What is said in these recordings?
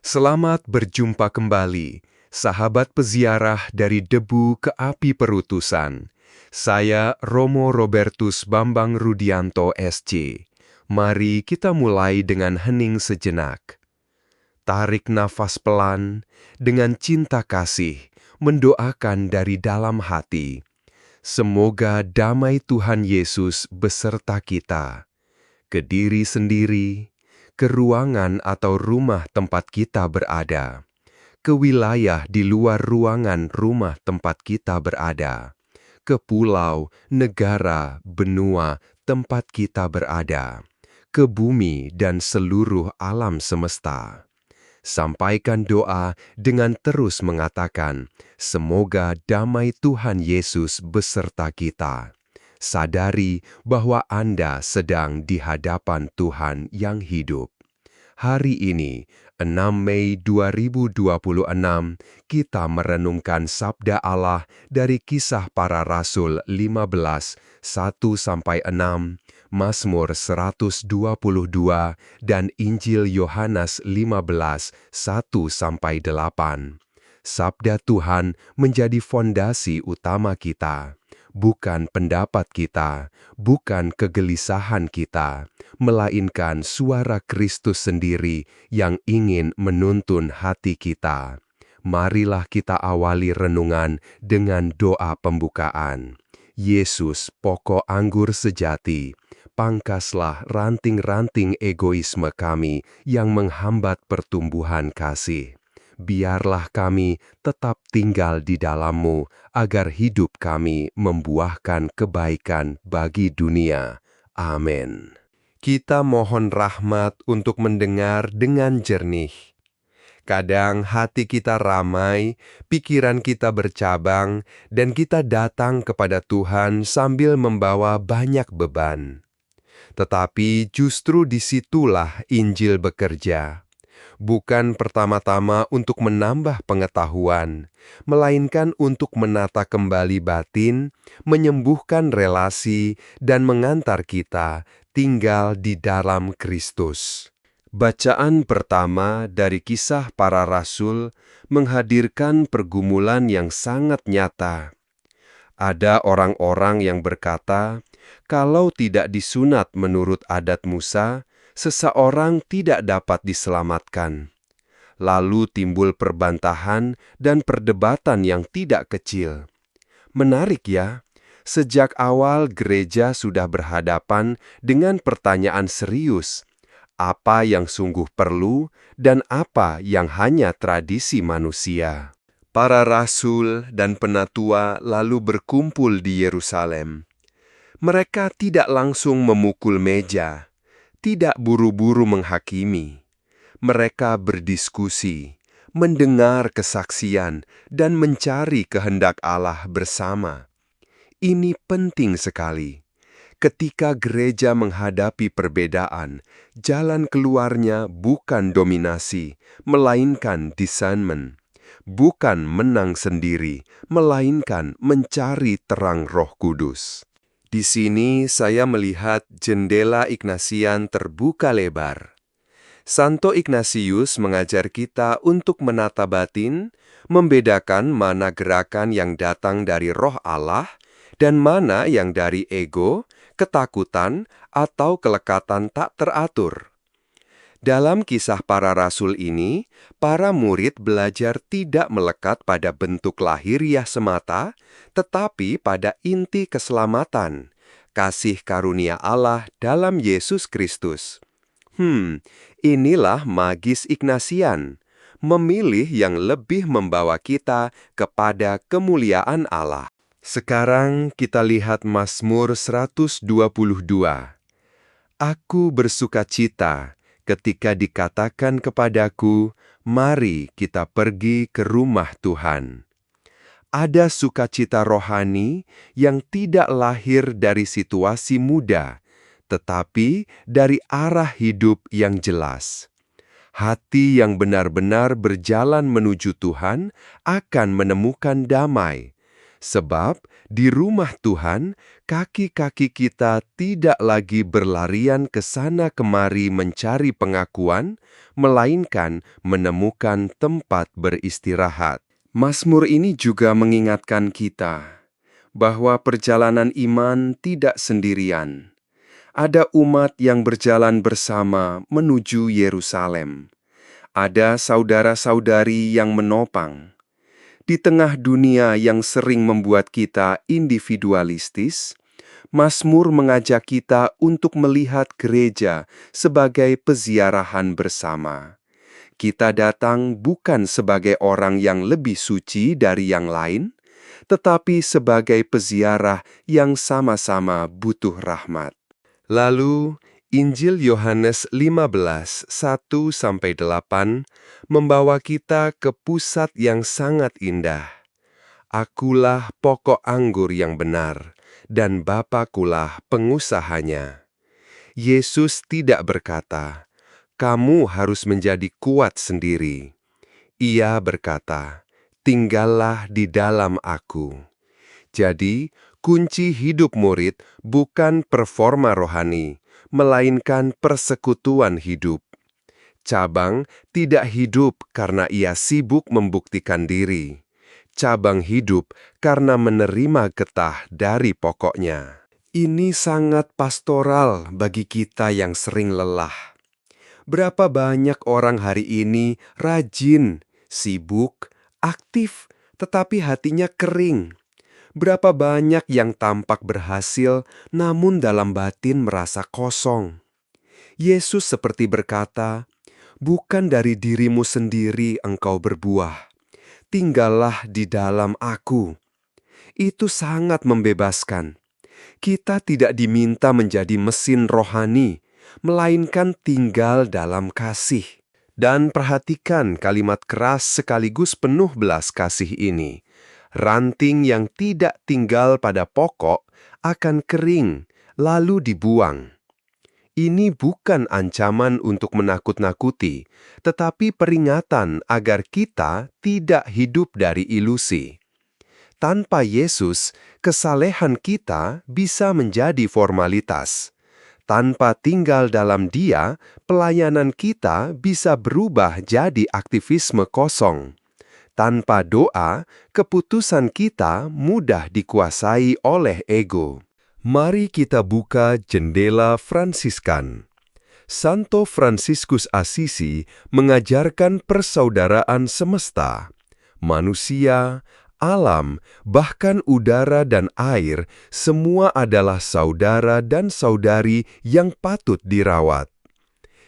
Selamat berjumpa kembali, sahabat peziarah dari debu ke api perutusan. Saya Romo Robertus Bambang Rudianto SC. Mari kita mulai dengan hening sejenak. Tarik nafas pelan, dengan cinta kasih, mendoakan dari dalam hati. Semoga damai Tuhan Yesus beserta kita, ke diri sendiri, ke ruangan atau rumah tempat kita berada, ke wilayah di luar ruangan rumah tempat kita berada, ke pulau, negara, benua tempat kita berada, ke bumi dan seluruh alam semesta. Sampaikan doa dengan terus mengatakan, semoga damai Tuhan Yesus beserta kita. Sadari bahwa Anda sedang di hadapan Tuhan yang hidup. Hari ini, 6 Mei 2026, kita merenungkan sabda Allah dari Kisah Para Rasul 15, 1-6, Mazmur 122, dan Injil Yohanes 15, 1-8. Sabda Tuhan menjadi fondasi utama kita. Bukan pendapat kita, bukan kegelisahan kita, melainkan suara Kristus sendiri yang ingin menuntun hati kita. Marilah kita awali renungan dengan doa pembukaan. Yesus, pokok anggur sejati, pangkaslah ranting-ranting egoisme kami yang menghambat pertumbuhan kasih. Biarlah kami tetap tinggal di dalam-Mu, agar hidup kami membuahkan kebaikan bagi dunia. Amin. Kita mohon rahmat untuk mendengar dengan jernih. Kadang hati kita ramai, pikiran kita bercabang, dan kita datang kepada Tuhan sambil membawa banyak beban. Tetapi justru disitulah Injil bekerja. Bukan pertama-tama untuk menambah pengetahuan, melainkan untuk menata kembali batin, menyembuhkan relasi, dan mengantar kita tinggal di dalam Kristus. Bacaan pertama dari Kisah Para Rasul menghadirkan pergumulan yang sangat nyata. Ada orang-orang yang berkata, kalau tidak disunat menurut adat Musa, seseorang tidak dapat diselamatkan. Lalu timbul perbantahan dan perdebatan yang tidak kecil. Menarik ya, sejak awal gereja sudah berhadapan dengan pertanyaan serius, apa yang sungguh perlu dan apa yang hanya tradisi manusia. Para rasul dan penatua lalu berkumpul di Yerusalem. Mereka tidak langsung memukul meja, tidak buru-buru menghakimi. Mereka berdiskusi, mendengar kesaksian, dan mencari kehendak Allah bersama. Ini penting sekali. Ketika gereja menghadapi perbedaan, jalan keluarnya bukan dominasi, melainkan discernment. Bukan menang sendiri, melainkan mencari terang Roh Kudus. Di sini saya melihat jendela Ignatian terbuka lebar. Santo Ignatius mengajar kita untuk menata batin, membedakan mana gerakan yang datang dari Roh Allah dan mana yang dari ego, ketakutan, atau kelekatan tak teratur. Dalam Kisah Para Rasul ini, para murid belajar tidak melekat pada bentuk lahiriah semata, tetapi pada inti keselamatan, kasih karunia Allah dalam Yesus Kristus. Inilah magis Ignatian, memilih yang lebih membawa kita kepada kemuliaan Allah. Sekarang kita lihat Mazmur 122. Aku bersukacita ketika dikatakan kepadaku, mari kita pergi ke rumah Tuhan. Ada sukacita rohani yang tidak lahir dari situasi mudah, tetapi dari arah hidup yang jelas. Hati yang benar-benar berjalan menuju Tuhan akan menemukan damai. Sebab di rumah Tuhan, kaki-kaki kita tidak lagi berlarian ke sana kemari mencari pengakuan, melainkan menemukan tempat beristirahat. Mazmur ini juga mengingatkan kita bahwa perjalanan iman tidak sendirian. Ada umat yang berjalan bersama menuju Yerusalem. Ada saudara-saudari yang menopang. Di tengah dunia yang sering membuat kita individualistis, Mazmur mengajak kita untuk melihat gereja sebagai peziarahan bersama. Kita datang bukan sebagai orang yang lebih suci dari yang lain, tetapi sebagai peziarah yang sama-sama butuh rahmat. Lalu, Injil Yohanes 15, 1-8 membawa kita ke pusat yang sangat indah. Akulah pokok anggur yang benar, dan Bapakulah pengusahanya. Yesus tidak berkata, "Kamu harus menjadi kuat sendiri." Ia berkata, "Tinggallah di dalam Aku." Jadi, kunci hidup murid bukan performa rohani, melainkan persekutuan hidup. Cabang tidak hidup karena ia sibuk membuktikan diri. Cabang hidup karena menerima getah dari pokoknya. Ini sangat pastoral bagi kita yang sering lelah. Berapa banyak orang hari ini rajin, sibuk, aktif, tetapi hatinya kering. Berapa banyak yang tampak berhasil, namun dalam batin merasa kosong. Yesus seperti berkata, "Bukan dari dirimu sendiri engkau berbuah. Tinggallah di dalam Aku." Itu sangat membebaskan. Kita tidak diminta menjadi mesin rohani, melainkan tinggal dalam kasih. Dan perhatikan kalimat keras sekaligus penuh belas kasih ini. Ranting yang tidak tinggal pada pokok akan kering, lalu dibuang. Ini bukan ancaman untuk menakut-nakuti, tetapi peringatan agar kita tidak hidup dari ilusi. Tanpa Yesus, kesalehan kita bisa menjadi formalitas. Tanpa tinggal dalam Dia, pelayanan kita bisa berubah jadi aktivisme kosong. Tanpa doa, keputusan kita mudah dikuasai oleh ego. Mari kita buka jendela Fransiskan. Santo Fransiskus Assisi mengajarkan persaudaraan semesta. Manusia, alam, bahkan udara dan air, semua adalah saudara dan saudari yang patut dirawat.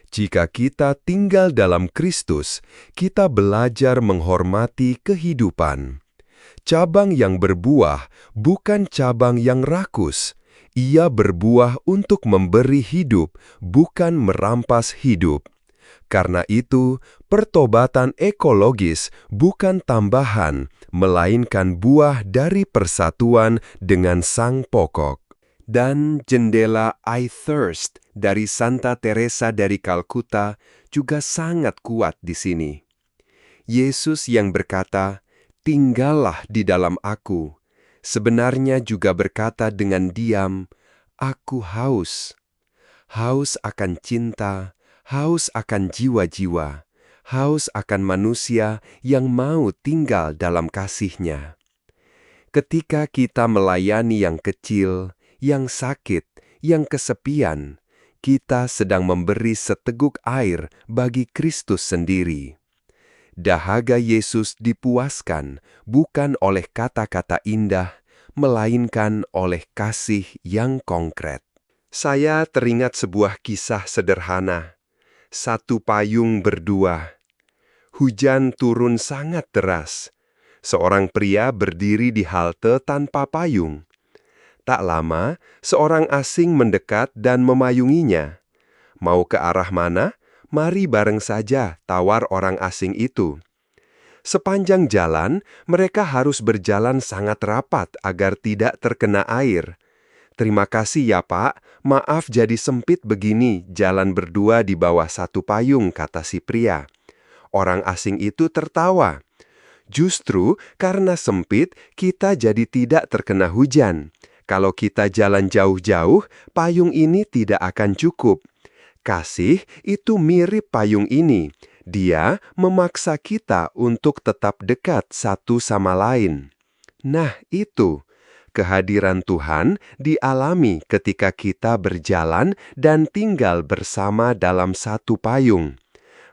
Jika kita tinggal dalam Kristus, kita belajar menghormati kehidupan. Cabang yang berbuah bukan cabang yang rakus. Ia berbuah untuk memberi hidup, bukan merampas hidup. Karena itu, pertobatan ekologis bukan tambahan, melainkan buah dari persatuan dengan sang pokok. Dan jendela I Thirst dari Santa Teresa dari Kalkuta juga sangat kuat di sini. Yesus yang berkata, "Tinggallah di dalam Aku," sebenarnya juga berkata dengan diam, "Aku haus." Haus akan cinta, haus akan jiwa-jiwa, haus akan manusia yang mau tinggal dalam kasih-Nya. Ketika kita melayani yang kecil, yang sakit, yang kesepian, kita sedang memberi seteguk air bagi Kristus sendiri. Dahaga Yesus dipuaskan bukan oleh kata-kata indah, melainkan oleh kasih yang konkret. Saya teringat sebuah kisah sederhana. Satu payung berdua. Hujan turun sangat deras. Seorang pria berdiri di halte tanpa payung. Tak lama, seorang asing mendekat dan memayunginya. "Mau ke arah mana? Mari bareng saja," tawar orang asing itu. Sepanjang jalan, mereka harus berjalan sangat rapat agar tidak terkena air. "Terima kasih ya Pak, maaf jadi sempit begini, jalan berdua di bawah satu payung," kata si pria. Orang asing itu tertawa. Justru karena sempit, kita jadi tidak terkena hujan. Kalau kita jalan jauh-jauh, payung ini tidak akan cukup. Kasih itu mirip payung ini. Dia memaksa kita untuk tetap dekat satu sama lain. Nah, itu kehadiran Tuhan dialami ketika kita berjalan dan tinggal bersama dalam satu payung.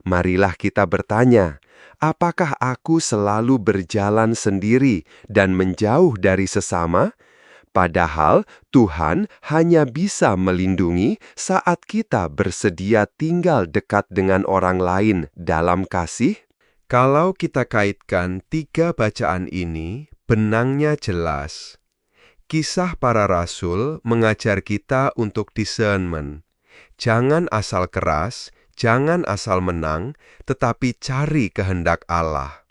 Marilah kita bertanya, apakah aku selalu berjalan sendiri dan menjauh dari sesama? Padahal Tuhan hanya bisa melindungi saat kita bersedia tinggal dekat dengan orang lain dalam kasih. Kalau kita kaitkan 3 bacaan ini, benangnya jelas. Kisah para rasul mengajar kita untuk discernment. Jangan asal keras, jangan asal menang, tetapi cari kehendak Allah.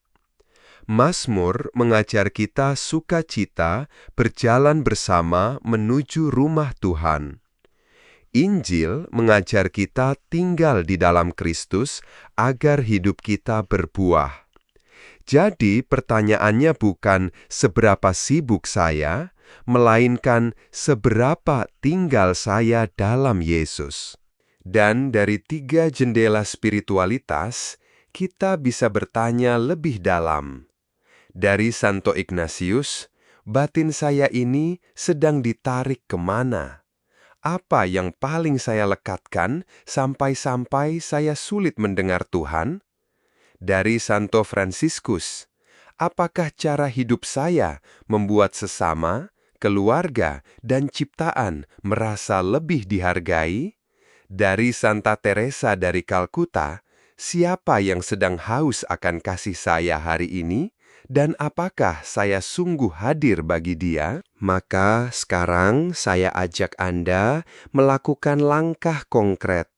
Mazmur mengajar kita sukacita berjalan bersama menuju rumah Tuhan. Injil mengajar kita tinggal di dalam Kristus agar hidup kita berbuah. Jadi pertanyaannya bukan seberapa sibuk saya, melainkan seberapa tinggal saya dalam Yesus. Dan dari 3 jendela spiritualitas, kita bisa bertanya lebih dalam. Dari Santo Ignatius, batin saya ini sedang ditarik kemana? Apa yang paling saya lekatkan sampai-sampai saya sulit mendengar Tuhan? Dari Santo Fransiskus, apakah cara hidup saya membuat sesama, keluarga, dan ciptaan merasa lebih dihargai? Dari Santa Teresa dari Kalkuta, siapa yang sedang haus akan kasih saya hari ini? Dan apakah saya sungguh hadir bagi dia? Maka sekarang saya ajak Anda melakukan langkah konkret.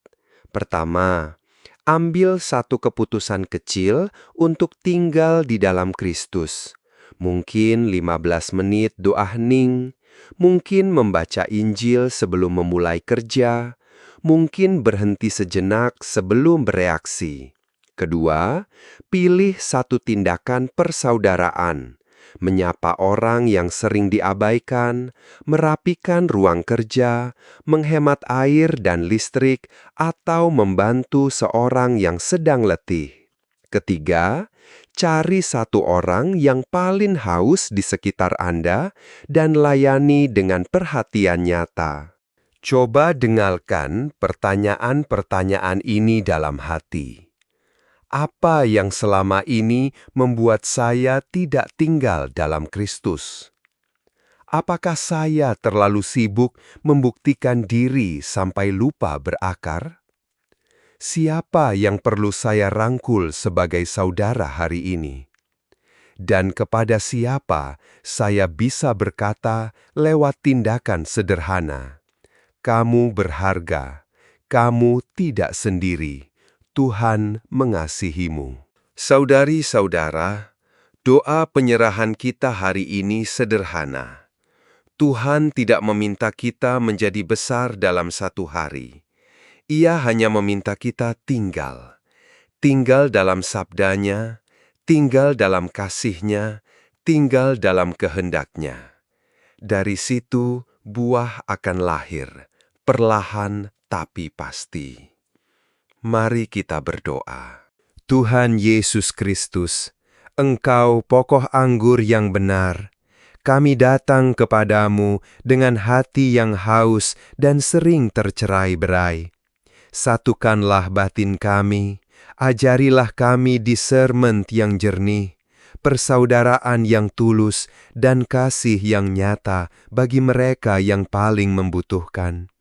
Pertama, ambil satu keputusan kecil untuk tinggal di dalam Kristus. Mungkin 15 menit doa hening, mungkin membaca Injil sebelum memulai kerja, mungkin berhenti sejenak sebelum bereaksi. Kedua, pilih satu tindakan persaudaraan, menyapa orang yang sering diabaikan, merapikan ruang kerja, menghemat air dan listrik, atau membantu seorang yang sedang letih. Ketiga, cari satu orang yang paling haus di sekitar Anda dan layani dengan perhatian nyata. Coba dengarkan pertanyaan-pertanyaan ini dalam hati. Apa yang selama ini membuat saya tidak tinggal dalam Kristus? Apakah saya terlalu sibuk membuktikan diri sampai lupa berakar? Siapa yang perlu saya rangkul sebagai saudara hari ini? Dan kepada siapa saya bisa berkata lewat tindakan sederhana, "Kamu berharga, kamu tidak sendiri. Tuhan mengasihimu." Saudari-saudara, doa penyerahan kita hari ini sederhana. Tuhan tidak meminta kita menjadi besar dalam satu hari. Ia hanya meminta kita tinggal. Tinggal dalam sabdanya, tinggal dalam kasih-Nya, tinggal dalam kehendak-Nya. Dari situ buah akan lahir, perlahan tapi pasti. Mari kita berdoa. Tuhan Yesus Kristus, Engkau pokok anggur yang benar. Kami datang kepadamu dengan hati yang haus dan sering tercerai-berai. Satukanlah batin kami, ajarilah kami discernment yang jernih, persaudaraan yang tulus, dan kasih yang nyata bagi mereka yang paling membutuhkan.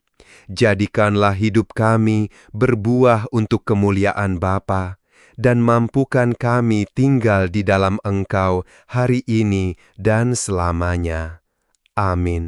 Jadikanlah hidup kami berbuah untuk kemuliaan Bapa, dan mampukan kami tinggal di dalam Engkau hari ini dan selamanya. Amin.